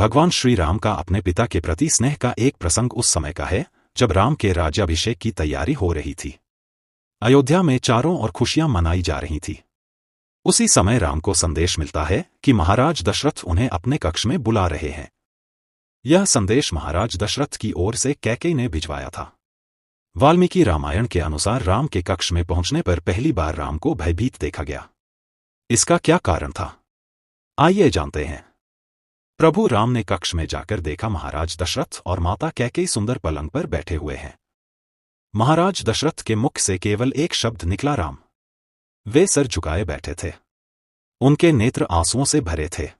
भगवान श्री राम का अपने पिता के प्रति स्नेह का एक प्रसंग उस समय का है जब राम के राज्याभिषेक की तैयारी हो रही थी। अयोध्या में चारों ओर खुशियां मनाई जा रही थी। उसी समय राम को संदेश मिलता है कि महाराज दशरथ उन्हें अपने कक्ष में बुला रहे हैं। यह संदेश महाराज दशरथ की ओर से कैकेयी ने भिजवाया था। वाल्मीकि रामायण के अनुसार राम के कक्ष में पहुंचने पर पहली बार राम को भयभीत देखा गया। इसका क्या कारण था, आइए जानते हैं। प्रभु राम ने कक्ष में जाकर देखा महाराज दशरथ और माता कैकेयी सुंदर पलंग पर बैठे हुए हैं। महाराज दशरथ के मुख से केवल एक शब्द निकला, राम। वे सर झुकाए बैठे थे। उनके नेत्र आंसुओं से भरे थे।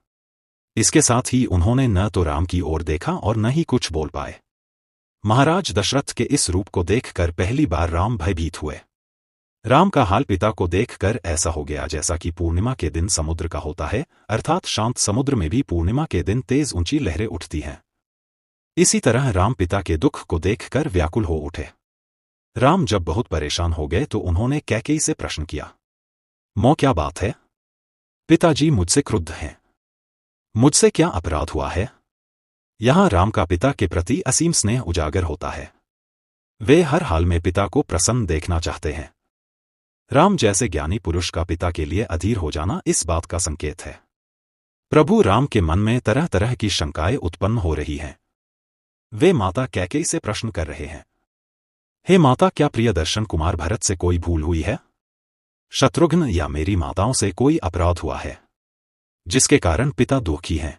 इसके साथ ही उन्होंने न तो राम की ओर देखा और न ही कुछ बोल पाए। महाराज दशरथ के इस रूप को देखकर पहली बार राम भयभीत हुए। राम का हाल पिता को देखकर ऐसा हो गया जैसा कि पूर्णिमा के दिन समुद्र का होता है, अर्थात शांत समुद्र में भी पूर्णिमा के दिन तेज ऊंची लहरें उठती हैं। इसी तरह राम पिता के दुख को देखकर व्याकुल हो उठे। राम जब बहुत परेशान हो गए तो उन्होंने कैकेयी से प्रश्न किया, मौ क्या बात है? पिताजी मुझसे क्रुद्ध हैं। मुझसे क्या अपराध हुआ है? यहां राम का पिता के प्रति असीम स्नेह उजागर होता है। वे हर हाल में पिता को प्रसन्न देखना चाहते हैं। राम जैसे ज्ञानी पुरुष का पिता के लिए अधीर हो जाना इस बात का संकेत है। प्रभु राम के मन में तरह तरह की शंकाएं उत्पन्न हो रही हैं। वे माता कैकेयी से प्रश्न कर रहे हैं, हे माता, क्या प्रियदर्शन कुमार भरत से कोई भूल हुई है? शत्रुघ्न या मेरी माताओं से कोई अपराध हुआ है जिसके कारण पिता दुखी हैं?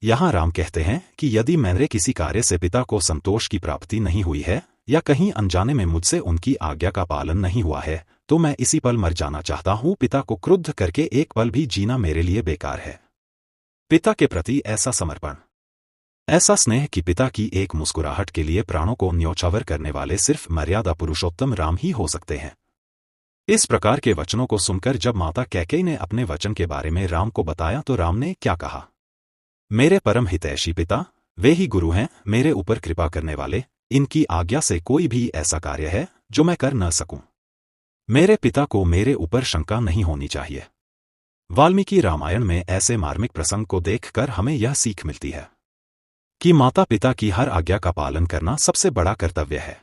यहां राम कहते हैं कि यदि मेरे किसी कार्य से पिता को संतोष की प्राप्ति नहीं हुई है या कहीं अनजाने में मुझसे उनकी आज्ञा का पालन नहीं हुआ है तो मैं इसी पल मर जाना चाहता हूं। पिता को क्रुद्ध करके एक पल भी जीना मेरे लिए बेकार है। पिता के प्रति ऐसा समर्पण, ऐसा स्नेह कि पिता की एक मुस्कुराहट के लिए प्राणों को न्योछावर करने वाले सिर्फ मर्यादा पुरुषोत्तम राम ही हो सकते हैं। इस प्रकार के वचनों को सुनकर जब माता कैकेयी ने अपने वचन के बारे में राम को बताया तो राम ने क्या कहा, मेरे परम हितैषी पिता, वे ही गुरु हैं, मेरे ऊपर कृपा करने वाले। इनकी आज्ञा से कोई भी ऐसा कार्य है जो मैं कर न सकूं। मेरे पिता को मेरे ऊपर शंका नहीं होनी चाहिए। वाल्मीकि रामायण में ऐसे मार्मिक प्रसंग को देखकर हमें यह सीख मिलती है कि माता पिता की हर आज्ञा का पालन करना सबसे बड़ा कर्तव्य है।